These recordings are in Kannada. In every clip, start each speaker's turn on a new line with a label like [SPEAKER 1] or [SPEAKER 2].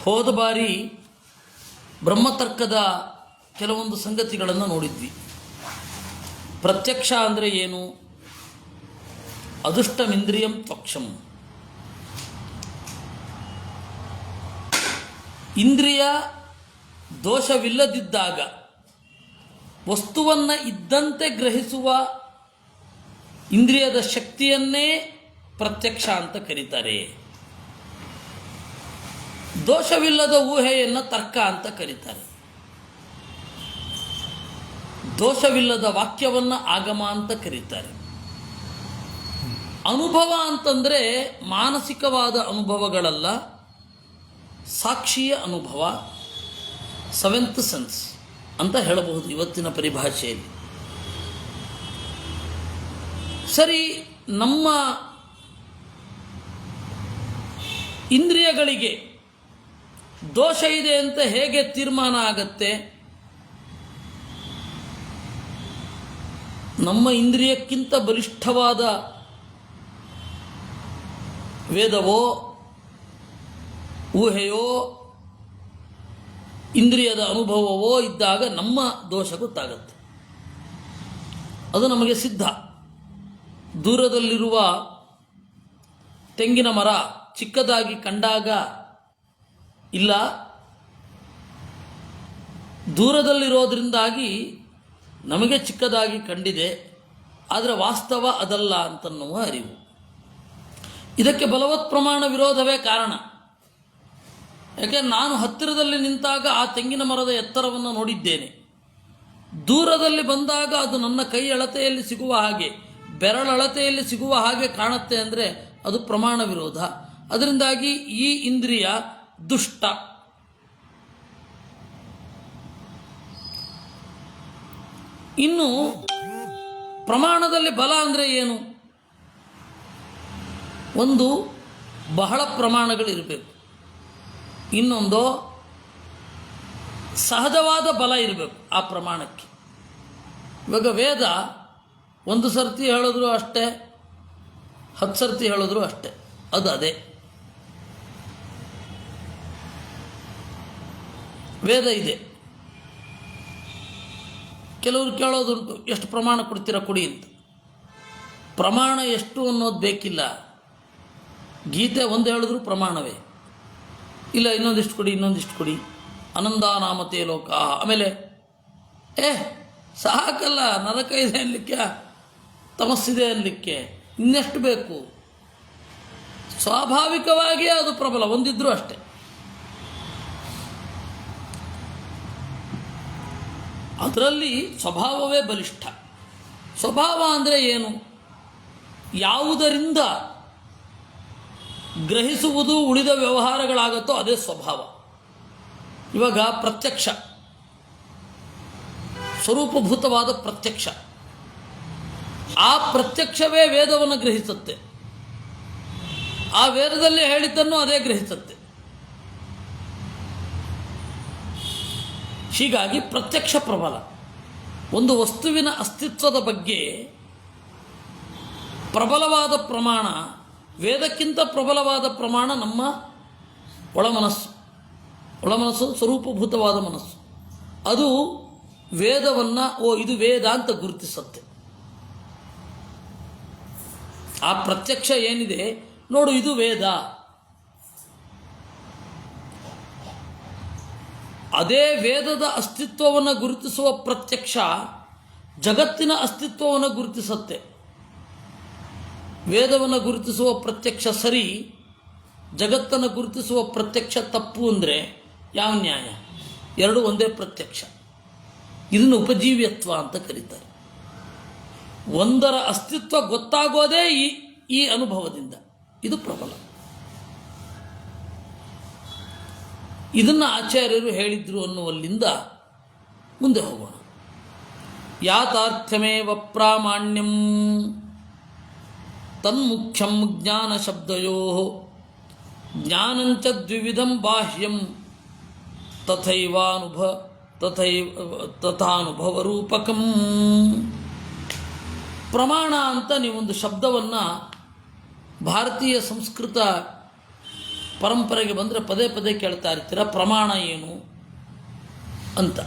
[SPEAKER 1] ಹೋದ ಬಾರಿ ಬ್ರಹ್ಮತರ್ಕದ ಕೆಲವೊಂದು ಸಂಗತಿಗಳನ್ನು ನೋಡಿದ್ವಿ. ಪ್ರತ್ಯಕ್ಷ ಅಂದರೆ ಏನು? ಅದೃಷ್ಟಮಿಂದ್ರಿಯಂ ತ್ವಕ್ಷಂ. ಇಂದ್ರಿಯ ದೋಷವಿಲ್ಲದಿದ್ದಾಗ ವಸ್ತುವನ್ನು ಇದ್ದಂತೆ ಗ್ರಹಿಸುವ ಇಂದ್ರಿಯದ ಶಕ್ತಿಯನ್ನೇ ಪ್ರತ್ಯಕ್ಷ ಅಂತ ಕರೀತಾರೆ. ದೋಷವಿಲ್ಲದ ಊಹೆಯನ್ನು ತರ್ಕ ಅಂತ ಕರೀತಾರೆ. ದೋಷವಿಲ್ಲದ ವಾಕ್ಯವನ್ನು ಆಗಮ ಅಂತ ಕರೀತಾರೆ. ಅನುಭವ ಅಂತಂದರೆ ಮಾನಸಿಕವಾದ ಅನುಭವಗಳಲ್ಲ, ಸಾಕ್ಷಿಯ ಅನುಭವ, ಸೆವೆಂತ್ ಸೆನ್ಸ್ ಅಂತ ಹೇಳಬಹುದು ಇವತ್ತಿನ ಪರಿಭಾಷೆಯಲ್ಲಿ. ಸರಿ, ನಮ್ಮ ಇಂದ್ರಿಯಗಳಿಗೆ ದೋಷ ಇದೆ ಅಂತ ಹೇಗೆ ತೀರ್ಮಾನ ಆಗತ್ತೆ? ನಮ್ಮ ಇಂದ್ರಿಯಕ್ಕಿಂತ ಬಲಿಷ್ಠವಾದ ವೇದವೋ ಊಹೆಯೋ ಇಂದ್ರಿಯದ ಅನುಭವವೋ ಇದ್ದಾಗ ನಮ್ಮ ದೋಷ ಗೊತ್ತಾಗತ್ತೆ. ಅದು ನಮಗೆ ಸಿದ್ಧ. ದೂರದಲ್ಲಿರುವ ತೆಂಗಿನ ಮರ ಚಿಕ್ಕದಾಗಿ ಕಂಡಾಗ ಇಲ್ಲ, ದೂರದಲ್ಲಿರೋದ್ರಿಂದಾಗಿ ನಮಗೆ ಚಿಕ್ಕದಾಗಿ ಕಂಡಿದೆ, ಆದರೆ ವಾಸ್ತವ ಅದಲ್ಲ ಅಂತನ್ನುವ ಅರಿವು. ಇದಕ್ಕೆ ಬಲವತ್ ಪ್ರಮಾಣ ವಿರೋಧವೇ ಕಾರಣ. ಯಾಕೆ, ನಾನು ಹತ್ತಿರದಲ್ಲಿ ನಿಂತಾಗ ಆ ತೆಂಗಿನ ಮರದ ಎತ್ತರವನ್ನು ನೋಡಿದ್ದೇನೆ, ದೂರದಲ್ಲಿ ಬಂದಾಗ ಅದು ನನ್ನ ಕೈ ಅಳತೆಯಲ್ಲಿ ಸಿಗುವ ಹಾಗೆ, ಬೆರಳಳತೆಯಲ್ಲಿ ಸಿಗುವ ಹಾಗೆ ಕಾಣುತ್ತೆ ಅಂದರೆ ಅದು ಪ್ರಮಾಣ ವಿರೋಧ. ಅದರಿಂದಾಗಿ ಈ ಇಂದ್ರಿಯ ದುಷ್ಟ. ಇನ್ನು ಪ್ರಮಾಣದಲ್ಲಿ ಬಲ ಅಂದರೆ ಏನು? ಒಂದು ಬಹಳ ಪ್ರಮಾಣಗಳಿರಬೇಕು, ಇನ್ನೊಂದು ಸಹಜವಾದ ಬಲ ಇರಬೇಕು ಆ ಪ್ರಮಾಣಕ್ಕೆ. ಇವಾಗ ವೇದ ಒಂದು ಸರ್ತಿ ಹೇಳಿದ್ರು ಅಷ್ಟೇ, 10 ಸರ್ತಿ ಹೇಳಿದ್ರು ಅಷ್ಟೇ, ಅದು ಅದೇ ವೇದ ಇದೆ. ಕೆಲವರು ಕೇಳೋದುಂಟು, ಎಷ್ಟು ಪ್ರಮಾಣ ಕೊಡ್ತೀರಾ ಕೊಡಿ ಅಂತ. ಪ್ರಮಾಣ ಎಷ್ಟು ಅನ್ನೋದು ಬೇಕಿಲ್ಲ. ಗೀತೆ ಒಂದು ಹೇಳಿದ್ರು ಪ್ರಮಾಣವೇ. ಇಲ್ಲ, ಇನ್ನೊಂದಿಷ್ಟು ಕೊಡಿ, ಇನ್ನೊಂದಿಷ್ಟು ಕೊಡಿ, ಆನಂದಾನಾಮತೆ ಲೋಕ. ಆಮೇಲೆ ಸಾಕಲ್ಲ, ನರಕ ಇದೆ ಅನ್ನಲಿಕ್ಕೆ, ತಮಸ್ಸಿದೆ ಅನ್ನಲಿಕ್ಕೆ ಇನ್ನೆಷ್ಟು ಬೇಕು? ಸ್ವಾಭಾವಿಕವಾಗಿಯೇ ಅದು ಪ್ರಬಲ, ಒಂದಿದ್ರೂ ಅಷ್ಟೆ. ಅದರಲ್ಲಿ ಸ್ವಭಾವವೇ ಬಲಿಷ್ಠ. ಸ್ವಭಾವ ಅಂದರೆ ಏನು? ಯಾವುದರಿಂದ ಗ್ರಹಿಸುವುದು ಉಳಿದ ವ್ಯವಹಾರಗಳಾಗುತ್ತೋ ಅದೇ ಸ್ವಭಾವ. ಇವಾಗ ಪ್ರತ್ಯಕ್ಷ, ಸ್ವರೂಪಭೂತವಾದ ಪ್ರತ್ಯಕ್ಷ, ಆ ಪ್ರತ್ಯಕ್ಷವೇ ವೇದವನ್ನು ಗ್ರಹಿಸುತ್ತೆ, ಆ ವೇದದಲ್ಲಿ ಹೇಳಿದ್ದನ್ನು ಅದೇ ಗ್ರಹಿಸುತ್ತೆ. ಹೀಗಾಗಿ ಪ್ರತ್ಯಕ್ಷ ಪ್ರಬಲ. ಒಂದು ವಸ್ತುವಿನ ಅಸ್ತಿತ್ವದ ಬಗ್ಗೆ ಪ್ರಬಲವಾದ ಪ್ರಮಾಣ, ವೇದಕ್ಕಿಂತ ಪ್ರಬಲವಾದ ಪ್ರಮಾಣ ನಮ್ಮ ಒಳಮನಸ್ಸು. ಒಳಮನಸ್ಸು ಸ್ವರೂಪಭೂತವಾದ ಮನಸ್ಸು. ಅದು ವೇದವನ್ನು ಇದು ವೇದ ಅಂತ ಗುರುತಿಸುತ್ತೆ. ಆ ಪ್ರತ್ಯಕ್ಷ ಏನಿದೆ ನೋಡು, ಇದು ವೇದ. ಅದೇ ವೇದದ ಅಸ್ತಿತ್ವವನ್ನು ಗುರುತಿಸುವ ಪ್ರತ್ಯಕ್ಷ ಜಗತ್ತಿನ ಅಸ್ತಿತ್ವವನ್ನು ಗುರುತಿಸುತ್ತೆ. ವೇದವನ್ನು ಗುರುತಿಸುವ ಪ್ರತ್ಯಕ್ಷ ಸರಿ, ಜಗತ್ತನ್ನು ಗುರುತಿಸುವ ಪ್ರತ್ಯಕ್ಷ ತಪ್ಪು ಅಂದರೆ ಯಾವ ನ್ಯಾಯ? ಎರಡು ಒಂದೇ ಪ್ರತ್ಯಕ್ಷ. ಇದನ್ನು ಉಪಜೀವ್ಯತ್ವ ಅಂತ ಕರೀತಾರೆ. ಒಂದರ ಅಸ್ತಿತ್ವ ಗೊತ್ತಾಗೋದೇ ಈ ಅನುಭವದಿಂದ. ಇದು ಪ್ರಬಲ. ಇದನ್ನು ಆಚಾರ್ಯರು ಹೇಳಿದ್ರು ಅನ್ನುವಲ್ಲಿಂದ ಮುಂದೆ ಹೋಗೋಣ. ಯಾತಾರ್ಥ್ಯಮೇವ ಪ್ರಾಮಾಣ್ಯಂ ತನ್ಮುಖ್ಯಂ ಜ್ಞಾನ ಶಬ್ದಯೋ ಜ್ಞಾನಂಚ ದ್ವಿವಿಧಂ ಬಾಹ್ಯಂ ತಥಾನುಭವ ರೂಪಕಂ. ಪ್ರಮಾಣ ಅಂತ ನೀವೊಂದು ಶಬ್ದವನ್ನು ಭಾರತೀಯ ಸಂಸ್ಕೃತ ಪರಂಪರೆಗೆ ಬಂದರೆ ಪದೇ ಪದೇ ಕೇಳ್ತಾ ಇರ್ತೀರ ಪ್ರಮಾಣ ಏನು ಅಂತ.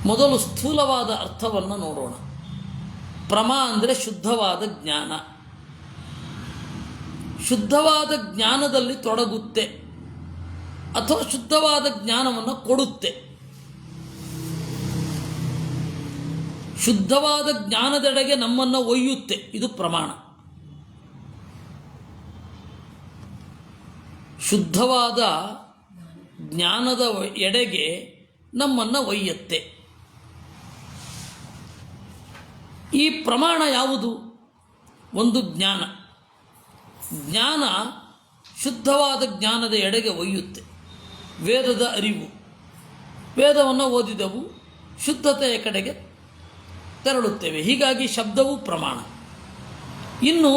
[SPEAKER 1] ಮೊದಲು ಸ್ಥೂಲವಾದ ಅರ್ಥವನ್ನು ನೋಡೋಣ. ಪ್ರಮಾ ಅಂದರೆ ಶುದ್ಧವಾದ ಜ್ಞಾನ. ಶುದ್ಧವಾದ ಜ್ಞಾನದಲ್ಲಿ ತೊಡಗುತ್ತೆ ಅಥವಾ ಶುದ್ಧವಾದ ಜ್ಞಾನವನ್ನು ಕೊಡುತ್ತೆ. ಶುದ್ಧವಾದ ಜ್ಞಾನದೆಡೆಗೆ ನಮ್ಮನ್ನು ಒಯ್ಯುತ್ತೆ. ಇದು ಪ್ರಮಾಣ. ಶುದ್ಧವಾದ ಜ್ಞಾನದ ಎಡೆಗೆ ನಮ್ಮನ್ನು ಒಯ್ಯುತ್ತೆ. ಈ ಪ್ರಮಾಣ ಯಾವುದು? ಒಂದು ಜ್ಞಾನ. ಜ್ಞಾನ ಶುದ್ಧವಾದ ಜ್ಞಾನದ ಎಡೆಗೆ ಒಯ್ಯುತ್ತೆ. ವೇದದ ಅರಿವು, ವೇದವನ್ನು ಓದಿದವು, ಶುದ್ಧತೆಯ ಕಡೆಗೆ ತೆರಳುತ್ತೇವೆ. ಹೀಗಾಗಿ ಶಬ್ದವು ಪ್ರಮಾಣ. ಇನ್ನು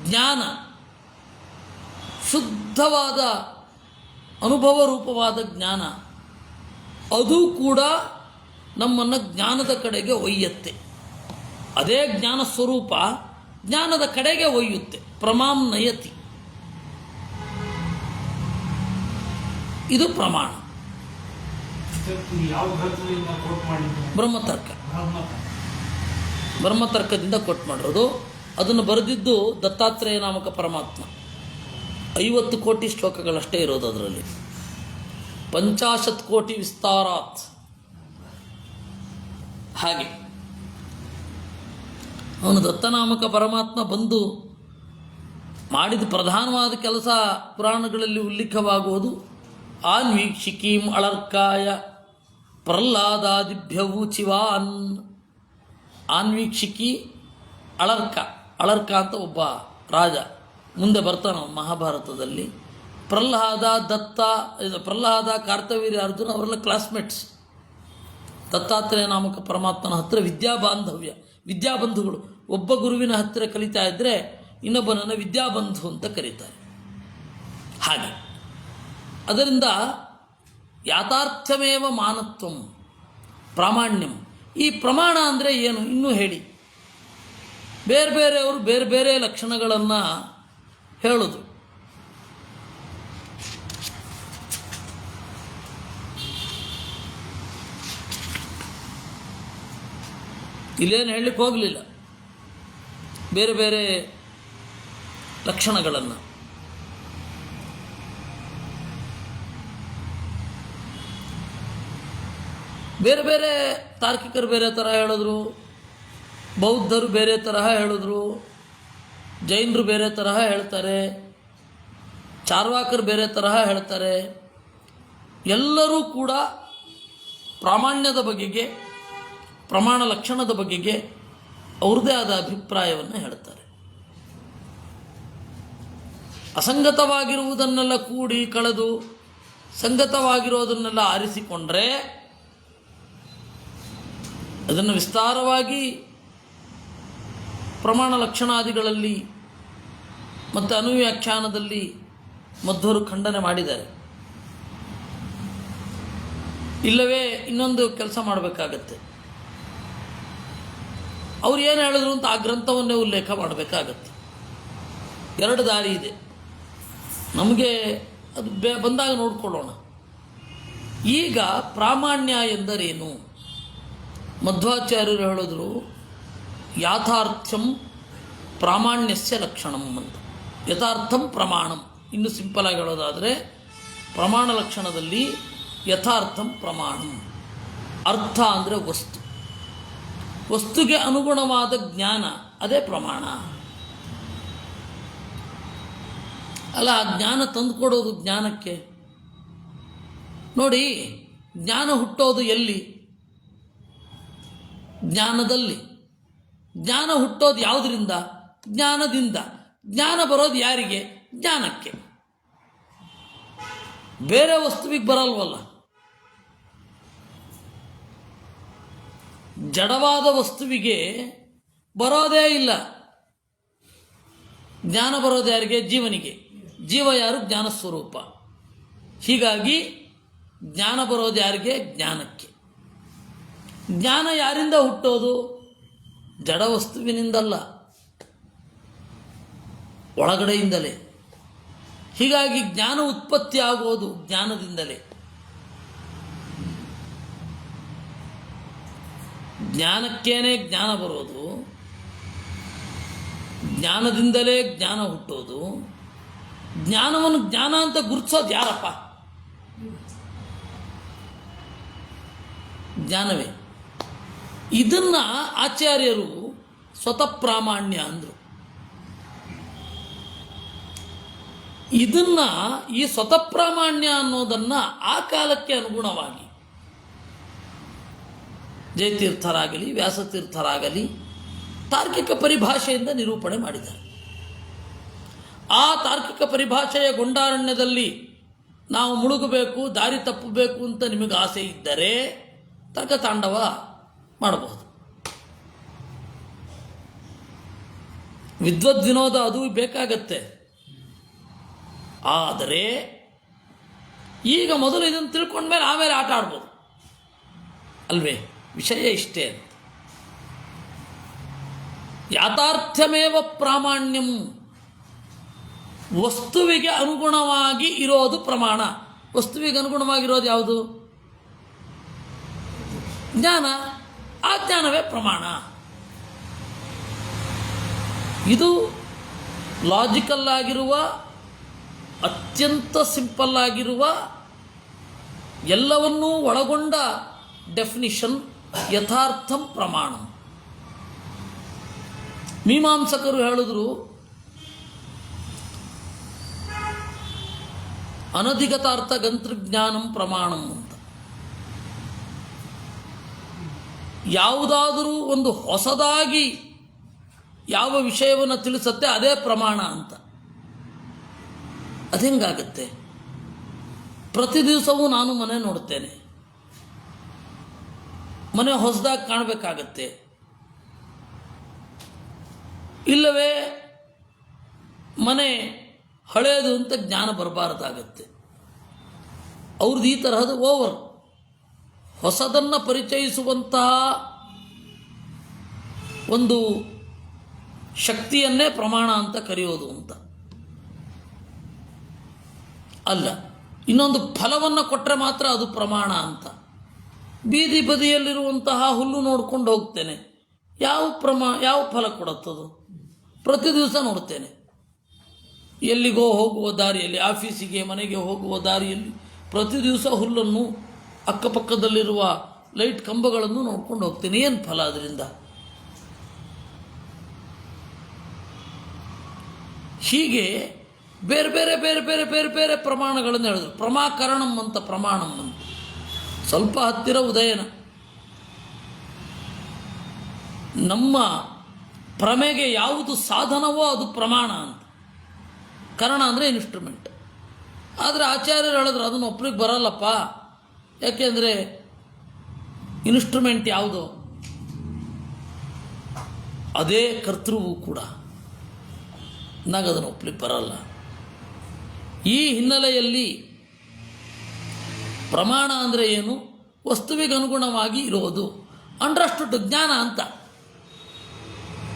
[SPEAKER 1] ಜ್ಞಾನ, ಶುದ್ಧವಾದ ಅನುಭವ ರೂಪವಾದ ಜ್ಞಾನ, ಅದು ಕೂಡ ನಮ್ಮನ್ನು ಜ್ಞಾನದ ಕಡೆಗೆ ಒಯ್ಯುತ್ತೆ. ಅದೇ ಜ್ಞಾನ ಸ್ವರೂಪ ಜ್ಞಾನದ ಕಡೆಗೆ ಒಯ್ಯುತ್ತೆ. ಪ್ರಮಾಂ ನಯತಿ. ಇದು ಪ್ರಮಾಣ. ಬ್ರಹ್ಮತರ್ಕ. ಬ್ರಹ್ಮತರ್ಕದಿಂದ ಕೊಟ್ಟು ಮಾಡಿರೋದು. ಅದನ್ನು ಬರೆದಿದ್ದು ದತ್ತಾತ್ರೇಯ ನಾಮಕ ಪರಮಾತ್ಮ. 50 ಕೋಟಿ ಶ್ಲೋಕಗಳಷ್ಟೇ ಇರೋದು ಅದರಲ್ಲಿ. 50 ಕೋಟಿ ವಿಸ್ತಾರಾತ್. ಹಾಗೆ ಅವನು ದತ್ತನಾಮಕ ಪರಮಾತ್ಮ ಬಂದು ಮಾಡಿದ ಪ್ರಧಾನವಾದ ಕೆಲಸ ಪುರಾಣಗಳಲ್ಲಿ ಉಲ್ಲೇಖವಾಗುವುದು ಆನ್ವೀಕ್ಷಿಕೀಂ ಅಳರ್ಕಾಯ ಪ್ರಹ್ಲಾದಾದಿಭ್ಯವು ಚಿವಾನ್. ಆನ್ವೀಕ್ಷಿಕಿ ಅಳರ್ಕ. ಅಳರ್ಕ ಅಂತ ಒಬ್ಬ ರಾಜ ಮುಂದೆ ಬರ್ತಾನೆ ಮಹಾಭಾರತದಲ್ಲಿ. ಪ್ರಹ್ಲಾದ ಕಾರ್ತವೀರ್ಯ ಅರ್ಜುನ ಅವರೆಲ್ಲ ಕ್ಲಾಸ್ಮೇಟ್ಸ್. ದತ್ತಾತ್ರೇಯ ನಾಮಕ ಪರಮಾತ್ಮನ ಹತ್ತಿರ ವಿದ್ಯಾಬಂಧುಗಳು. ಒಬ್ಬ ಗುರುವಿನ ಹತ್ತಿರ ಕಲಿತಾ ಇದ್ದರೆ ಇನ್ನೊಬ್ಬನನ್ನು ವಿದ್ಯಾಬಂಧು ಅಂತ ಕರೀತಾರೆ. ಹಾಗೆ ಅದರಿಂದ ಯಾಥಾರ್ಥ್ಯಮೇವ ಮಾನತ್ವಂ ಪ್ರಾಮಾಣ್ಯಂ. ಈ ಪ್ರಮಾಣ ಅಂದರೆ ಏನು ಇನ್ನೂ ಹೇಳಿ. ಬೇರೆ ಬೇರೆಯವರು ಬೇರೆ ಬೇರೆ ಲಕ್ಷಣಗಳನ್ನು ಹೇಳೋದು. ಇಲ್ಲೇನು ಹೇಳಲಿಕ್ಕೆ ಹೋಗಲಿಲ್ಲ. ಬೇರೆ ಬೇರೆ ಲಕ್ಷಣಗಳನ್ನು ಬೇರೆ ಬೇರೆ ತಾರ್ಕಿಕರು ಬೇರೆ ಥರ ಹೇಳಿದ್ರು, ಬೌದ್ಧರು ಬೇರೆ ತರಹ ಹೇಳಿದ್ರು, ಜೈನರು ಬೇರೆ ತರಹ ಹೇಳ್ತಾರೆ, ಚಾರ್ವಾಕರು ಬೇರೆ ತರಹ ಹೇಳ್ತಾರೆ. ಎಲ್ಲರೂ ಕೂಡ ಪ್ರಾಮಾಣ್ಯದ ಬಗೆಗೆ, ಪ್ರಮಾಣ ಲಕ್ಷಣದ ಬಗೆಗೆ ಅವ್ರದ್ದೇ ಆದ ಅಭಿಪ್ರಾಯವನ್ನು ಹೇಳ್ತಾರೆ. ಅಸಂಗತವಾಗಿರುವುದನ್ನೆಲ್ಲ ಕೂಡಿ ಕಳೆದು ಸಂಗತವಾಗಿರೋದನ್ನೆಲ್ಲ ಆರಿಸಿಕೊಂಡ್ರೆ ಅದನ್ನು ವಿಸ್ತಾರವಾಗಿ ಪ್ರಮಾಣ ಲಕ್ಷಣಾದಿಗಳಲ್ಲಿ ಮತ್ತು ಅನುವ್ಯಾಖ್ಯಾನದಲ್ಲಿ ಮಧ್ವರು ಖಂಡನೆ ಮಾಡಿದ್ದಾರೆ. ಇಲ್ಲವೇ ಇನ್ನೊಂದು ಕೆಲಸ ಮಾಡಬೇಕಾಗತ್ತೆ. ಅವ್ರು ಏನು ಹೇಳಿದ್ರು ಅಂತ ಆ ಗ್ರಂಥವನ್ನೇ ಉಲ್ಲೇಖ ಮಾಡಬೇಕಾಗತ್ತೆ. 2 ದಾರಿ ಇದೆ. ನಮಗೆ ಅದು ಬಂದಾಗ ನೋಡ್ಕೊಳ್ಳೋಣ. ಈಗ ಪ್ರಾಮಾಣ್ಯ ಎಂದರೇನು? ಮಧ್ವಾಚಾರ್ಯರು ಹೇಳಿದ್ರು, ಯಾಥಾರ್ಥ್ಯಂ ಪ್ರಾಮಾಣ್ಯಸ್ಯ ಲಕ್ಷಣಂ ಅಂತ. ಯಥಾರ್ಥಂ ಪ್ರಮಾಣಂ. ಇನ್ನು ಸಿಂಪಲಾಗಿ ಹೇಳೋದಾದರೆ ಪ್ರಮಾಣ ಲಕ್ಷಣದಲ್ಲಿ ಯಥಾರ್ಥಂ ಪ್ರಮಾಣಂ. ಅರ್ಥ ಅಂದರೆ ವಸ್ತು, ವಸ್ತುಗೆ ಅನುಗುಣವಾದ ಜ್ಞಾನ, ಅದೇ ಪ್ರಮಾಣ. ಅಲ್ಲ, ಆ ಜ್ಞಾನ ತಂದುಕೊಡೋದು ಜ್ಞಾನಕ್ಕೆ. ನೋಡಿ, ಜ್ಞಾನ ಹುಟ್ಟೋದು ಎಲ್ಲಿ? ಜ್ಞಾನದಲ್ಲಿ. ಜ್ಞಾನ ಹುಟ್ಟೋದು ಯಾವುದರಿಂದ? ಜ್ಞಾನದಿಂದ. ಜ್ಞಾನ ಬರೋದು ಯಾರಿಗೆ? ಜ್ಞಾನಕ್ಕೆ. ಬೇರೆ ವಸ್ತುವಿಗೆ ಬರಲ್ವಲ್ಲ. ಜಡವಾದ ವಸ್ತುವಿಗೆ ಬರೋದೇ ಇಲ್ಲ. ಜ್ಞಾನ ಬರೋದು ಯಾರಿಗೆ? ಜೀವನಿಗೆ. ಜೀವ ಯಾರು? ಜ್ಞಾನ ಸ್ವರೂಪ. ಹೀಗಾಗಿ ಜ್ಞಾನ ಬರೋದು ಯಾರಿಗೆ? ಜ್ಞಾನಕ್ಕೆ. ಜ್ಞಾನ ಯಾರಿಂದ ಹುಟ್ಟೋದು? ಜಡ ವಸ್ತುವಿನಿಂದಲ್ಲ, ಒಳಗಡೆಯಿಂದಲೇ. ಹೀಗಾಗಿ ಜ್ಞಾನ ಉತ್ಪತ್ತಿ ಆಗುವುದು ಜ್ಞಾನದಿಂದಲೇ. ಜ್ಞಾನಕ್ಕೇನೆ ಜ್ಞಾನ ಬರೋದು, ಜ್ಞಾನದಿಂದಲೇ ಜ್ಞಾನ ಹುಟ್ಟೋದು. ಜ್ಞಾನವನ್ನು ಜ್ಞಾನ ಅಂತ ಗುರುತಿಸೋದು ಯಾರಪ್ಪ? ಜ್ಞಾನವೇ. ಇದನ್ನು ಆಚಾರ್ಯರು ಸ್ವತಃ ಪ್ರಾಮಾಣ್ಯ ಅಂದರು. ಇದನ್ನು, ಈ ಸ್ವತಃ ಪ್ರಾಮಾಣ್ಯ ಅನ್ನೋದನ್ನು ಆ ಕಾಲಕ್ಕೆ ಅನುಗುಣವಾಗಿ ಜಯತೀರ್ಥರಾಗಲಿ ವ್ಯಾಸತೀರ್ಥರಾಗಲಿ ತಾರ್ಕಿಕ ಪರಿಭಾಷೆಯಿಂದ ನಿರೂಪಣೆ ಮಾಡಿದ್ದಾರೆ. ಆ ತಾರ್ಕಿಕ ಪರಿಭಾಷೆಯ ಗೊಂಡಾರಣ್ಯದಲ್ಲಿ ನಾವು ಮುಳುಗಬೇಕು, ದಾರಿ ತಪ್ಪಬೇಕು ಅಂತ ನಿಮಗೆ ಆಸೆ ಇದ್ದರೆ ತರ್ಕತಾಂಡವ ಮಾಡಬಹುದು. ವಿದ್ವದ್ ವಿನೋದ ಅದು ಬೇಕಾಗತ್ತೆ. ಆದರೆ ಈಗ ಮೊದಲು ಇದನ್ನು ತಿಳ್ಕೊಂಡ್ಮೇಲೆ ಆಮೇಲೆ ಆಟ ಆಡ್ಬೋದು ಅಲ್ವೇ? ವಿಷಯ ಇಷ್ಟೇ. ಯಾಥಾರ್ಥ್ಯಮೇವ ಪ್ರಾಮಾಣ್ಯಂ. ವಸ್ತುವಿಗೆ ಅನುಗುಣವಾಗಿ ಇರೋದು ಪ್ರಮಾಣ. ವಸ್ತುವಿಗೆ ಅನುಗುಣವಾಗಿರೋದು ಯಾವುದು? ಜ್ಞಾನ. ಆ ಜ್ಞಾನವೇ ಪ್ರಮಾಣ. ಇದು ಲಾಜಿಕಲ್ ಆಗಿರುವ, ಅತ್ಯಂತ ಸಿಂಪಲ್ ಆಗಿರುವ, ಎಲ್ಲವನ್ನೂ ಒಳಗೊಂಡ ಡೆಫಿನಿಷನ್ ಯಥಾರ್ಥಂ ಪ್ರಮಾಣ. ಮೀಮಾಂಸಕರು ಹೇಳಿದ್ರು, ಅನಧಿಗತಾರ್ಥ ಗಂತೃಜ್ಞಾನಂ ಪ್ರಮಾಣಂ ಅಂತ. ಯಾವುದಾದರೂ ಒಂದು ಹೊಸದಾಗಿ ಯಾವ ವಿಷಯವನ್ನು ತಿಳಿಸುತ್ತೆ ಅದೇ ಪ್ರಮಾಣ ಅಂತ. ಅದೆಂಗಾಗತ್ತೆ? ಪ್ರತಿ ದಿವಸವೂ ನಾನು ಮನೆ ನೋಡುತ್ತೇನೆ, ಮನೆ ಹೊಸದಾಗಿ ಕಾಣಬೇಕಾಗತ್ತೆ. ಇಲ್ಲವೇ ಮನೆ ಹಳೆಯದು ಅಂತ ಜ್ಞಾನ ಬರಬಾರದಾಗತ್ತೆ. ಅವ್ರದ್ದು ಈ ತರಹದ ಓವರ್ ಹೊಸದನ್ನು ಪರಿಚಯಿಸುವಂತಹ ಒಂದು ಶಕ್ತಿಯನ್ನೇ ಪ್ರಮಾಣ ಅಂತ ಕರೆಯೋದು ಅಂತ ಅಲ್ಲ. ಇನ್ನೊಂದು ಫಲವನ್ನು ಕೊಟ್ಟರೆ ಮಾತ್ರ ಅದು ಪ್ರಮಾಣ ಅಂತ. ಬೀದಿ ಬದಿಯಲ್ಲಿರುವಂತಹ ಹುಲ್ಲು ನೋಡ್ಕೊಂಡು ಹೋಗ್ತೇನೆ, ಯಾವ ಫಲ ಕೊಡುತ್ತದು? ಪ್ರತಿ ದಿವಸ ನೋಡ್ತೇನೆ. ಎಲ್ಲಿಗೋ ಹೋಗುವ ದಾರಿಯಲ್ಲಿ, ಆಫೀಸಿಗೆ ಮನೆಗೆ ಹೋಗುವ ದಾರಿಯಲ್ಲಿ ಪ್ರತಿ ದಿವಸ ಹುಲ್ಲನ್ನು, ಅಕ್ಕಪಕ್ಕದಲ್ಲಿರುವ ಲೈಟ್ ಕಂಬಗಳನ್ನು ನೋಡ್ಕೊಂಡು ಹೋಗ್ತೇನೆ. ಏನು ಫಲ ಅದರಿಂದ? ಹೀಗೆ ಬೇರೆ ಬೇರೆ ಬೇರೆ ಬೇರೆ ಬೇರೆ ಬೇರೆ ಪ್ರಮಾಣಗಳನ್ನು ಹೇಳಿದ್ರು. ಪ್ರಮಾಕರಣಂ ಅಂತ, ಪ್ರಮಾಣಂ ಅಂತ. ಸ್ವಲ್ಪ ಹತ್ತಿರ ಉದಯನ. ನಮ್ಮ ಪ್ರಮೆಗೆ ಯಾವುದು ಸಾಧನವೋ ಅದು ಪ್ರಮಾಣ ಅಂತ. ಕರಣ ಅಂದರೆ ಇನ್ಸ್ಟ್ರೂಮೆಂಟ್. ಆದರೆ ಆಚಾರ್ಯರು ಹೇಳಿದ್ರು ಅದನ್ನು ಒಬ್ಬರಿಗೆ ಬರಲ್ಲಪ್ಪ. ಯಾಕೆಂದರೆ ಇನ್ಸ್ಟ್ರೂಮೆಂಟ್ ಯಾವುದೋ ಅದೇ ಕರ್ತೃವು ಕೂಡ. ನಾಗ ಅದನ್ನು ಒಪ್ಪಲಿಕ್ಕೆ ಬರಲ್ಲ. ಈ ಹಿನ್ನೆಲೆಯಲ್ಲಿ ಪ್ರಮಾಣ ಅಂದರೆ ಏನು? ವಸ್ತುವಿಗೆ ಅನುಗುಣವಾಗಿ ಇರೋದು, ಅಂಡರ್ಸ್ಟುಡ್ ಜ್ಞಾನ ಅಂತ.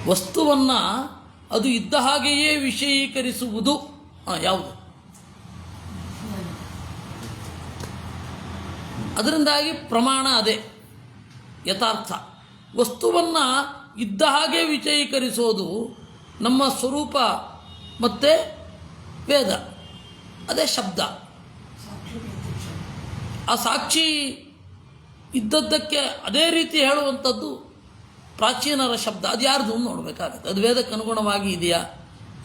[SPEAKER 1] ವಸ್ತುವನ್ನು ಅದು ಇದ್ದ ಹಾಗೆಯೇ ವಿಷಯೀಕರಿಸುವುದು ಯಾವುದು? ಅದರಿಂದಾಗಿ ಪ್ರಮಾಣ ಅದೇ ಯಥಾರ್ಥ. ವಸ್ತುವನ್ನು ಇದ್ದ ಹಾಗೆ ವಿಷಯೀಕರಿಸೋದು ನಮ್ಮ ಸ್ವರೂಪ ಮತ್ತು ವೇದ, ಅದೇ ಶಬ್ದ. ಆ ಸಾಕ್ಷಿ ಇದ್ದದ್ದಕ್ಕೆ ಅದೇ ರೀತಿ ಹೇಳುವಂಥದ್ದು ಪ್ರಾಚೀನರ ಶಬ್ದ. ಅದು ಯಾರ್ದು ನೋಡಬೇಕಾಗತ್ತೆ. ಅದು ವೇದಕ್ಕೆ ಅನುಗುಣವಾಗಿ ಇದೆಯಾ?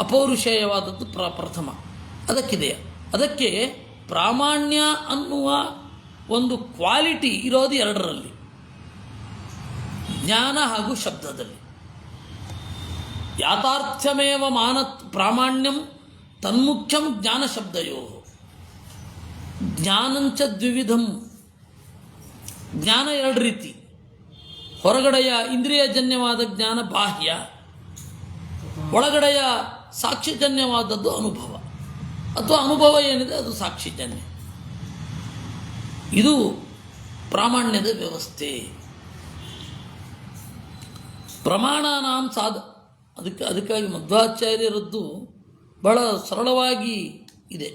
[SPEAKER 1] ಅಪೌರುಷೇಯವಾದದ್ದು ಪ್ರಥಮ. ಅದಕ್ಕಿದೆಯಾ? ಅದಕ್ಕೆ ಪ್ರಾಮಾಣ್ಯ ಅನ್ನುವ ಒಂದು ಕ್ವಾಲಿಟಿ ಇರೋದು ಎರಡರಲ್ಲಿ, ಜ್ಞಾನ ಹಾಗೂ ಶಬ್ದದಲ್ಲಿ. ಯಾಥಾರ್ಥ್ಯಮೇವ ಪ್ರಾಮಾಣ್ಯಂ ತನ್ಮುಖ್ಯಂ ಜ್ಞಾನ ಶಬ್ದಯೋ. ಜ್ಞಾನಂಚ ದ್ವಿವಿಧಂ. ಜ್ಞಾನ ಎರಡು ರೀತಿ. ಹೊರಗಡೆಯ ಇಂದ್ರಿಯಜನ್ಯವಾದ ಜ್ಞಾನ ಬಾಹ್ಯ, ಒಳಗಡೆಯ ಸಾಕ್ಷಿಜನ್ಯವಾದದ್ದು ಅನುಭವ, ಅಥವಾ ಅನುಭವ ಏನಿದೆ ಅದು ಸಾಕ್ಷಿಜನ್ಯ. ಇದು ಪ್ರಾಮಾಣ್ಯದ ವ್ಯವಸ್ಥೆ. ಅದಕ್ಕಾಗಿ ಮಧ್ವಾಚಾರ್ಯರದ್ದು ಬಹಳ ಸರಳವಾಗಿ ಇದೆ.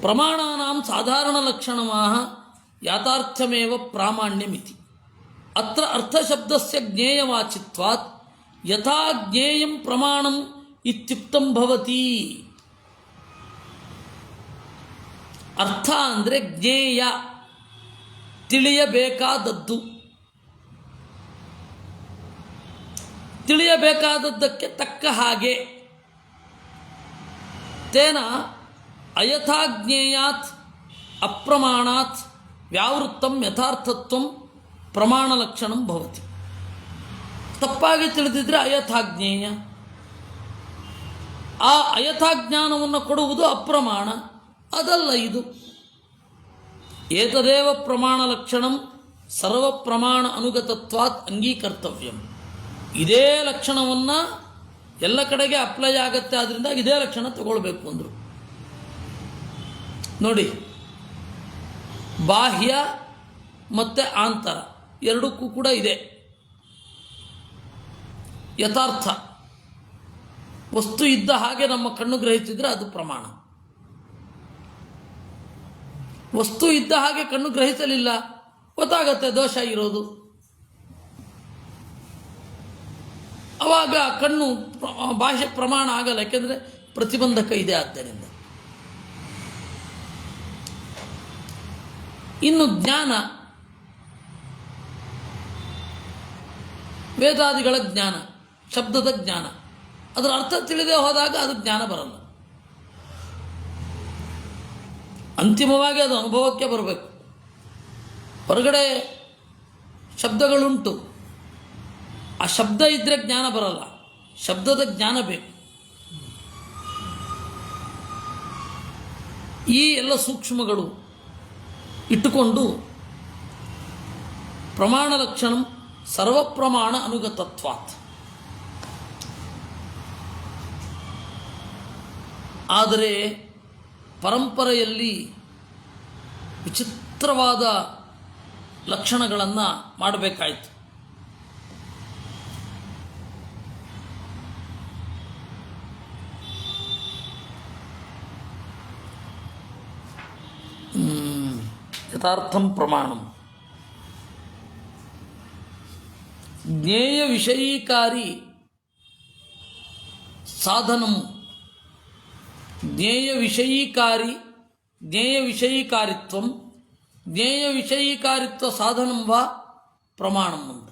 [SPEAKER 1] ಪ್ರಮಾಣಾನಾಂ ಸಾಧಾರಣ ಲಕ್ಷಣಮಾಹ ಯಾಥಾರ್ಥ್ಯಮೇವ ಪ್ರಾಮಾಣ್ಯಮಿತಿ. ಅತ್ರ ಅರ್ಥಶಬ್ದಸ್ಯ ಜ್ಞೇಯವಾಚಿತ್ವಾತ್ ಯಥಾ ಜ್ಞೇಯಂ ಪ್ರಮಾಣಂ ಇತ್ಯುಕ್ತಂ ಭವತಿ. ಅರ್ಥ ಅಂದರೆ ಜ್ಞೇಯ, ತಿಳಿಯಬೇಕಾದದ್ದು. ತಿಳಿಯಬೇಕಾದದ್ದಕ್ಕೆ ತಕ್ಕ ಹಾಗೆ. ತೇನ ಅಯಥಾಜ್ಞೇಯಾತ್ ಅಪ್ರಮಾಣಾತ್ ವ್ಯಾವೃತ್ತಂ ಯಥಾರ್ಥತ್ವಂ ಪ್ರಮಾಣ ಲಕ್ಷಣಂ ಭವತಿ. ತಪ್ಪಾಗಿ ತಿಳಿದಿದ್ರೆ ಅಯಥಾಜ್ಞೇಯ. ಆ ಅಯಥಾಜ್ಞಾನವನ್ನು ಕೊಡುವುದು ಅಪ್ರಮಾಣ, ಅದಲ್ಲ ಇದು. ಏತದೇವ ಪ್ರಮಾಣ ಲಕ್ಷಣಂ ಸರ್ವ ಪ್ರಮಾಣ ಅನುಗತತ್ವಾತ್ ಅಂಗೀಕರ್ತವ್ಯಂ. ಇದೇ ಲಕ್ಷಣವನ್ನು ಎಲ್ಲ ಕಡೆಗೆ ಅಪ್ಲೈ ಆಗತ್ತೆ, ಆದ್ದರಿಂದ ಇದೇ ಲಕ್ಷಣ ತಗೊಳ್ಬೇಕು ಅಂದರು. ನೋಡಿ, ಬಾಹ್ಯ ಮತ್ತು ಆಂತರ ಎರಡಕ್ಕೂ ಕೂಡ ಇದೆ ಯಥಾರ್ಥ. ವಸ್ತು ಇದ್ದ ಹಾಗೆ ನಮ್ಮ ಕಣ್ಣು ಗ್ರಹಿಸಿದರೆ ಅದು ಪ್ರಮಾಣ. ವಸ್ತು ಇದ್ದ ಹಾಗೆ ಕಣ್ಣು ಗ್ರಹಿಸಲಿಲ್ಲ, ಗೊತ್ತಾಗತ್ತೆ ದೋಷ ಇರೋದು. ಆವಾಗ ಕಣ್ಣು ಭಾಷೆ ಪ್ರಮಾಣ ಆಗಲ್ಲ, ಯಾಕೆಂದರೆ ಪ್ರತಿಬಂಧಕ ಇದೆ. ಆದ್ದರಿಂದ ಇನ್ನು ಜ್ಞಾನ, ವೇದಾದಿಗಳ ಜ್ಞಾನ, ಶಬ್ದದ ಜ್ಞಾನ, ಅದರ ಅರ್ಥ ತಿಳಿದೇ ಹೋದಾಗ ಅದು ಜ್ಞಾನ ಬರಲ್ಲ. ಅಂತಿಮವಾಗಿ ಅದು ಅನುಭವಕ್ಕೆ ಬರಬೇಕು. ಹೊರಗಡೆ ಶಬ್ದಗಳುಂಟು, ಆ ಶಬ್ದ ಇದ್ದರೆ ಜ್ಞಾನ ಬರಲ್ಲ, ಶಬ್ದದ ಜ್ಞಾನ ಬೇಕು. ಈ ಎಲ್ಲ ಸೂಕ್ಷ್ಮಗಳು ಇಟ್ಟುಕೊಂಡು ಪ್ರಮಾಣ ಲಕ್ಷಣ ಸರ್ವಪ್ರಮಾಣ ಅನುಗತತ್ವಾತ್. ಆದರೆ ಪರಂಪರೆಯಲ್ಲಿ ವಿಚಿತ್ರವಾದ ಲಕ್ಷಣಗಳನ್ನು ಮಾಡಬೇಕಾಯಿತು. ಯಥಾರ್ಥಂ ಪ್ರಮಾಣಂ ಜ್ಞೇಯ ವಿಷಯೀಕಾರಿ ಸಾಧನಂ. ಜ್ಞೇಯ ವಿಷಯೀಕಾರಿತ್ವಂ ಜ್ಞೇಯ ವಿಷಯೀಕಾರಿತ್ವ ಸಾಧನಂ ವಾ ಪ್ರಮಾಣಂ ಅಂತ.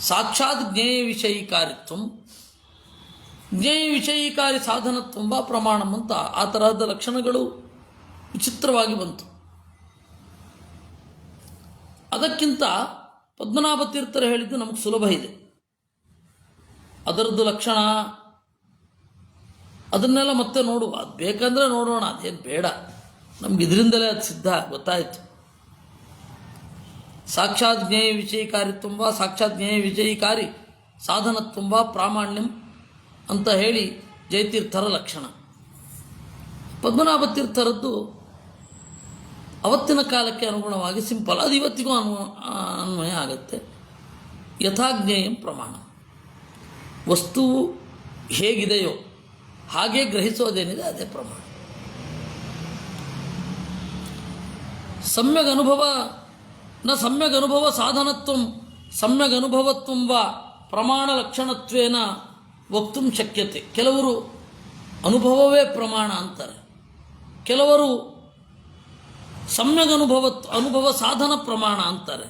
[SPEAKER 1] ಸಾಕ್ಷಾತ್ ಜ್ಞೇಯ ವಿಷಯೀಕಾರಿತ್ವಂ ಜ್ಞೇಯ ವಿಷಯೀಕಾರಿ ಸಾಧನತ್ವಂ ವಾ ಪ್ರಮಾಣಂ ಅಂತ ಆ ತರಹದ ಲಕ್ಷಣಗಳು ವಿಚಿತ್ರವಾಗಿ ಬಂತು. ಅದಕ್ಕಿಂತ ಪದ್ಮನಾಭ ತೀರ್ಥರು ಹೇಳಿದ್ದು ನಮಗೆ ಸುಲಭ ಇದೆ. ಅದರದ್ದು ಲಕ್ಷಣ ಅದನ್ನೆಲ್ಲ ಮತ್ತೆ ನೋಡುವ, ಅದು ಬೇಕಂದರೆ ನೋಡೋಣ, ಅದೇನು ಬೇಡ, ನಮ್ಗೆ ಇದರಿಂದಲೇ ಅದು ಸಿದ್ಧ ಗೊತ್ತಾಯಿತು. ಸಾಕ್ಷಾತ್ ಜ್ಞೇಯ ವಿಷಯೀಕಾರಿತ್ವಂ ವಾ ಸಾಕ್ಷಾತ್ ಜ್ಞೇಯ ವಿಷಯೀಕಾರಿ ಸಾಧನತ್ವಂ ವಾ ಪ್ರಾಮಾಣ್ಯಂ ಅಂತ ಹೇಳಿ ಜಯತೀರ್ಥರ ಲಕ್ಷಣ. ಪದ್ಮನಾಭ ತೀರ್ಥರದ್ದು ಅವತ್ತಿನ ಕಾಲಕ್ಕೆ ಅನುಗುಣವಾಗಿ ಸಿಂಪಲ್, ಅದು ಇವತ್ತಿಗೂ ಅನ್ವಯ ಆಗುತ್ತೆ. ಯಥಾಜ್ಞೇಯಂ ಪ್ರಮಾಣ. ವಸ್ತುವು ಹೇಗಿದೆಯೋ ಹಾಗೆ ಗ್ರಹಿಸೋದೇನಿದೆ ಅದೇ ಪ್ರಮಾಣ. ಸಮ್ಯಗ್ ಅನುಭವ ಸಾಧನತ್ವಂ ಸಮ್ಯಗ್ ಅನುಭವತ್ವಂ ವಾ ಪ್ರಮಾಣ ಲಕ್ಷಣತ್ವೇನ ವಕ್ತುಂ ಶಕ್ಯತೆ. ಕೆಲವರು ಅನುಭವವೇ ಪ್ರಮಾಣ ಅಂತಾರೆ, ಕೆಲವರು ಸಮ್ಯಗ್ ಅನುಭವ ಸಾಧನ ಪ್ರಮಾಣ ಅಂತಾರೆ.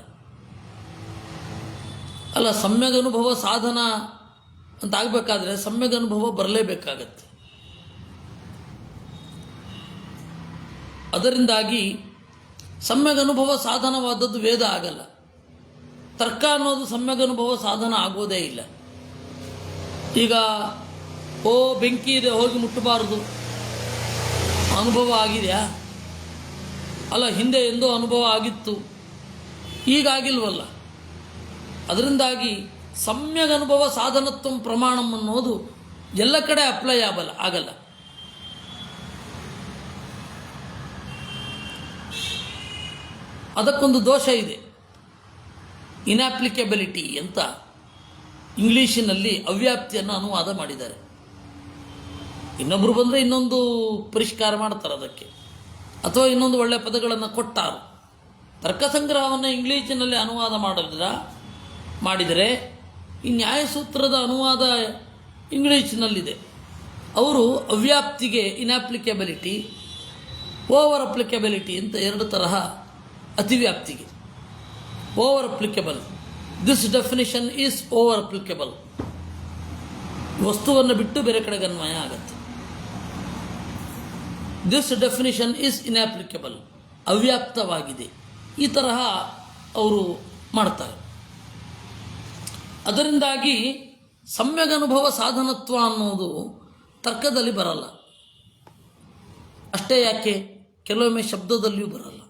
[SPEAKER 1] ಅಲ್ಲ, ಸಮ್ಯಗ್ ಅನುಭವ ಸಾಧನ ಅಂತ ಆಗಬೇಕಾದ್ರೆ ಸಮ್ಯಗ್ ಅನುಭವ ಬರಲೇಬೇಕಾಗತ್ತೆ. ಅದರಿಂದಾಗಿ ಸಮ್ಯಗ್ ಅನುಭವ ಸಾಧನವಾದದ್ದು ವೇದ ಆಗಲ್ಲ. ತರ್ಕ ಅನ್ನೋದು ಸಮ್ಯಗ್ ಅನುಭವ ಸಾಧನ ಆಗೋದೇ ಇಲ್ಲ. ಈಗ ಬೆಂಕಿ ಇದೆ ಹೋಗಿ ಮುಟ್ಟಬಾರದು ಅನುಭವ ಆಗಿದೆಯಾ? ಅಲ್ಲ, ಹಿಂದೆ ಎಂದೋ ಅನುಭವ ಆಗಿತ್ತು, ಈಗಾಗಿಲ್ವಲ್ಲ. ಅದರಿಂದಾಗಿ ಸಮ್ಯಗ್ ಅನುಭವ ಸಾಧನತ್ವ ಪ್ರಮಾಣಂ ಅನ್ನೋದು ಎಲ್ಲ ಕಡೆ ಅಪ್ಲೈ ಆಗಲ್ಲ. ಅದಕ್ಕೊಂದು ದೋಷ ಇದೆ, ಇನ್ಅಪ್ಲಿಕಬಿಲಿಟಿ ಅಂತ ಇಂಗ್ಲೀಷಿನಲ್ಲಿ ಅವ್ಯಾಪ್ತಿಯನ್ನು ಅನುವಾದ ಮಾಡಿದ್ದಾರೆ. ಇನ್ನೊಬ್ಬರು ಬಂದರೆ ಇನ್ನೊಂದು ಪರಿಷ್ಕಾರ ಮಾಡ್ತಾರೆ ಅದಕ್ಕೆ, ಅಥವಾ ಇನ್ನೊಂದು ಒಳ್ಳೆಯ ಪದಗಳನ್ನು ಕೊಟ್ಟಾರು. ತರ್ಕಸಂಗ್ರಹವನ್ನು ಇಂಗ್ಲೀಷಿನಲ್ಲಿ ಅನುವಾದ ಮಾಡಿದರೆ ಈ ನ್ಯಾಯಸೂತ್ರದ ಅನುವಾದ ಇಂಗ್ಲೀಷಿನಲ್ಲಿದೆ. ಅವರು ಅವ್ಯಾಪ್ತಿಗೆ ಇನ್ಅಪ್ಲಿಕಬಿಲಿಟಿ, ಓವರ್ ಅಪ್ಲಿಕಬಿಲಿಟಿ ಅಂತ ಎರಡು ತರಹ. ಅತಿವ್ಯಾಪ್ತಿಗೆ over applicable, this definition is over applicable, ವಸ್ತುವನ್ನು ಬಿಟ್ಟು ಬೇರೆ ಕಡೆಗೆ ಅನ್ವಯ ಆಗುತ್ತೆ. ದಿಸ್ ಡೆಫಿನಿಷನ್ ಈಸ್ ಇನ್ಅಪ್ಲಿಕಬಲ್, ಅವ್ಯಾಪ್ತವಾಗಿದೆ. ಈ ತರಹ ಅವರು ಮಾಡ್ತಾರೆ. ಅದರಿಂದಾಗಿ ಸಮ್ಯಗನುಭವ ಸಾಧನತ್ವ ಅನ್ನೋದು ತರ್ಕದಲ್ಲಿ ಬರಲ್ಲ. ಅಷ್ಟೇ ಯಾಕೆ, ಕೆಲವೊಮ್ಮೆ ಶಬ್ದದಲ್ಲಿಯೂ ಬರಲ್ಲ.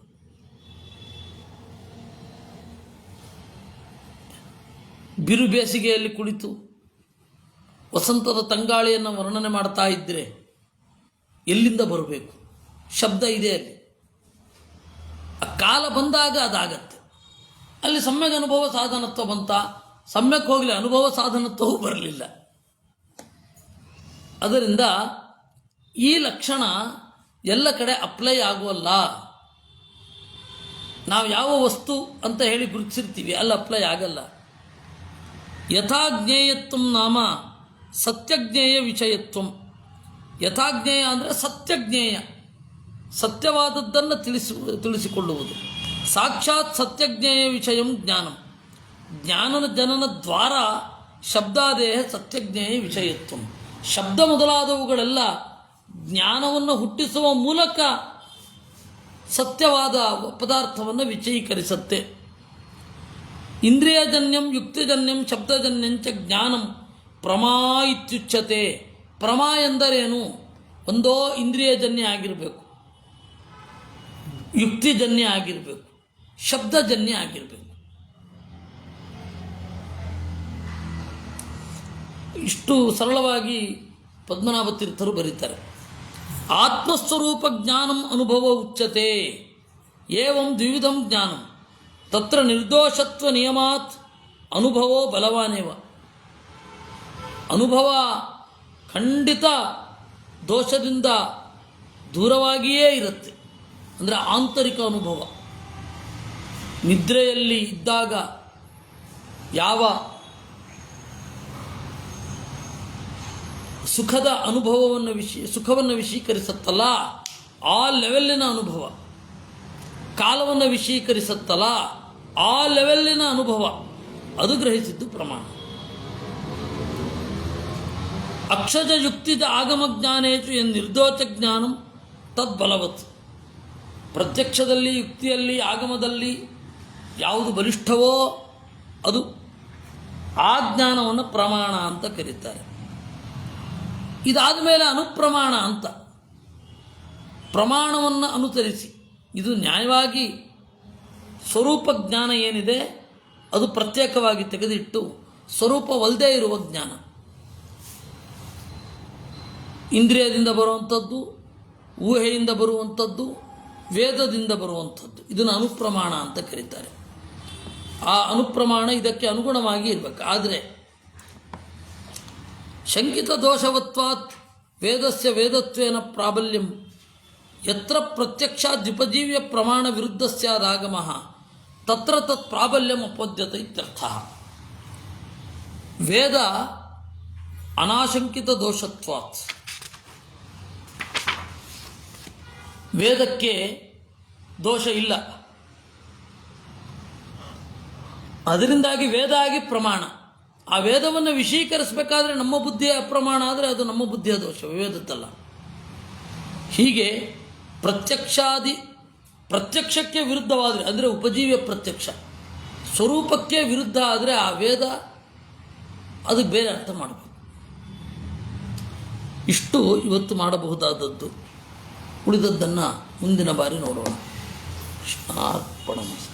[SPEAKER 1] ಬಿರು ಬೇಸಿಗೆಯಲ್ಲಿ ಕುಳಿತು ವಸಂತದ ತಂಗಾಳಿಯನ್ನು ವರ್ಣನೆ ಮಾಡ್ತಾ ಇದ್ದರೆ ಎಲ್ಲಿಂದ ಬರಬೇಕು? ಶಬ್ದ ಇದೆ ಅಲ್ಲಿ. ಆ ಕಾಲ ಬಂದಾಗ ಅದಾಗತ್ತೆ. ಅಲ್ಲಿ ಸಮ್ಯಕ್ ಅನುಭವ ಸಾಧನತ್ವ ಬಂತ, ಸಮ್ಯಕ್ ಹೋಗಲಿ ಅನುಭವ ಸಾಧನತ್ವವೂ ಬರಲಿಲ್ಲ. ಅದರಿಂದ ಈ ಲಕ್ಷಣ ಎಲ್ಲ ಕಡೆ ಅಪ್ಲೈ ಆಗುವಲ್ಲ. ನಾವು ಯಾವ ವಸ್ತು ಅಂತ ಹೇಳಿ ಗುರುತಿಸಿರ್ತೀವಿ ಅಲ್ಲಿ ಅಪ್ಲೈ ಆಗಲ್ಲ. ಯಥಾಜ್ಞೇಯತ್ವ ನಾಮ ಸತ್ಯಜ್ಞೇಯ ವಿಷಯತ್ವ. ಯಥಾಜ್ಞೇಯ ಅಂದರೆ ಸತ್ಯಜ್ಞೇಯ, ಸತ್ಯವಾದದ್ದನ್ನು ತಿಳಿಸಿಕೊಳ್ಳುವುದು. ಸಾಕ್ಷಾತ್ ಸತ್ಯಜ್ಞೇಯ ವಿಷಯಂ ಜ್ಞಾನಂ. ಜ್ಞಾನನ ಜನನ ದ್ವಾರ ಶಬ್ದಾದೇಹ ಸತ್ಯಜ್ಞೇಯ ವಿಷಯತ್ವ. ಶಬ್ದ ಮೊದಲಾದವುಗಳೆಲ್ಲ ಜ್ಞಾನವನ್ನು ಹುಟ್ಟಿಸುವ ಮೂಲಕ ಸತ್ಯವಾದ ಪದಾರ್ಥವನ್ನು ವಿಷಯೀಕರಿಸುತ್ತೆ. ಇಂದ್ರಿಯಜನ್ಯಂ ಯುಕ್ತಿಜನ್ಯಂ ಶಬ್ದಜನ್ಯಂಚ ಜ್ಞಾನಂ ಪ್ರಮಾ ಇತ್ಯುಚ್ಯತೆ. ಪ್ರಮಾ ಎಂದರೇನು? ಒಂದೋ ಇಂದ್ರಿಯಜನ್ಯ ಆಗಿರಬೇಕು, ಯುಕ್ತಿಜನ್ಯ ಆಗಿರಬೇಕು, ಶಬ್ದಜನ್ಯ ಆಗಿರಬೇಕು. ಇಷ್ಟು ಸರಳವಾಗಿ ಪದ್ಮನಾಭ ತೀರ್ಥರು ಬರೀತಾರೆ. ಆತ್ಮಸ್ವರೂಪ ಜ್ಞಾನಂ ಅನುಭವ ಉಚ್ಯತೆ. ಏವಂ ದ್ವಿವಿಧಂ ಜ್ಞಾನಂ ತತ್ರ ನಿರ್ದೋಷತ್ವ ನಿಯಮಾತ್ ಅನುಭವೋ ಬಲವಾನೇವ. ಅನುಭವ ಖಂಡಿತ ದೋಷದಿಂದ ದೂರವಾಗಿಯೇ ಇರುತ್ತೆ. ಅಂದರೆ ಆಂತರಿಕ ಅನುಭವ. ನಿದ್ರೆಯಲ್ಲಿ ಇದ್ದಾಗ ಯಾವ ಸುಖದ ಸುಖವನ್ನು ವಿಷೀಕರಿಸುತ್ತಲ್ಲ ಆ ಲೆವೆಲ್ಲಿನ ಅನುಭವ, ಕಾಲವನ್ನು ವಿಷೀಕರಿಸುತ್ತಲ್ಲ ಆ ಲೆವೆಲ್ಲಿನ ಅನುಭವ, ಅದು ಗ್ರಹಿಸಿದ್ದು ಪ್ರಮಾಣ. ಅಕ್ಷಜ ಯುಕ್ತಿಜ ಆಗಮಜ್ಞಾನೇಚು ನಿರ್ದೋಷ ಜ್ಞಾನಂ ತದ್ಬಲವತ್. ಪ್ರತ್ಯಕ್ಷದಲ್ಲಿ, ಯುಕ್ತಿಯಲ್ಲಿ, ಆಗಮದಲ್ಲಿ ಯಾವುದು ಬಲಿಷ್ಠವೋ ಅದು ಆ ಜ್ಞಾನವನ್ನು ಪ್ರಮಾಣ ಅಂತ ಕರೀತಾರೆ. ಇದಾದ ಮೇಲೆ ಅನುಪ್ರಮಾಣ ಅಂತ, ಪ್ರಮಾಣವನ್ನು ಅನುಸರಿಸಿ, ಇದು ನ್ಯಾಯವಾಗಿ ಸ್ವರೂಪ ಜ್ಞಾನ ಏನಿದೆ ಅದು ಪ್ರತ್ಯೇಕವಾಗಿ ತೆಗೆದಿಟ್ಟು ಸ್ವರೂಪವಲ್ಲದೇ ಇರುವ ಜ್ಞಾನ, ಇಂದ್ರಿಯದಿಂದ ಬರುವಂಥದ್ದು, ಊಹೆಯಿಂದ ಬರುವಂಥದ್ದು, ವೇದದಿಂದ ಬರುವಂಥದ್ದು, ಇದನ್ನು ಅನುಪ್ರಮಾಣ ಅಂತ ಕರೀತಾರೆ. ಆ ಅನುಪ್ರಮಾಣ ಇದಕ್ಕೆ ಅನುಗುಣವಾಗಿ ಇರಬೇಕು. ಆದರೆ ಶಂಕಿತ ದೋಷವತ್ವಾತ್ ವೇದಸ್ಯ ವೇದತ್ವೇನ ಪ್ರಾಬಲ್ಯಂ ಯತ್ರ ಪ್ರತ್ಯಕ್ಷಾದ್ಯುಪಜೀವ್ಯ ಪ್ರಮಾಣ ವಿರುದ್ಧ ಸ್ಯಾದಾಗಮಃ ತತ್ರ ತತ್ ಪ್ರಾಬಲ್ಯಂ ಅಪದ್ಯತೆ ಇತ್ಯರ್ಥಃ. ವೇದ ಅನಾಶಂಕಿತ ದೋಷತ್ವಾತ್, ವೇದಕ್ಕೆ ದೋಷ ಇಲ್ಲ. ಅದರಿಂದಾಗಿ ವೇದ ಆಗಿ ಪ್ರಮಾಣ. ಆ ವೇದವನ್ನು ವಿಷೀಕರಿಸಬೇಕಾದ್ರೆ ನಮ್ಮ ಬುದ್ಧಿಯ ಅಪ್ರಮಾಣ ಆದರೆ ಅದು ನಮ್ಮ ಬುದ್ಧಿಯ ದೋಷ, ವೇದದ್ದಲ್ಲ. ಹೀಗೆ ಪ್ರತ್ಯಕ್ಷಕ್ಕೆ ವಿರುದ್ಧವಾದರೆ, ಅಂದರೆ ಉಪಜೀವ್ಯ ಪ್ರತ್ಯಕ್ಷ ಸ್ವರೂಪಕ್ಕೆ ವಿರುದ್ಧ ಆದರೆ ಆ ವೇದ ಅದಕ್ಕೆ ಬೇರೆ ಅರ್ಥ ಮಾಡಬೇಕು. ಇಷ್ಟು ಇವತ್ತು ಮಾಡಬಹುದಾದದ್ದು. ಉಳಿದದ್ದನ್ನು ಮುಂದಿನ ಬಾರಿ ನೋಡೋಣ. ಕೃಷ್ಣಾರ್ಪಣಮಸ್ತು.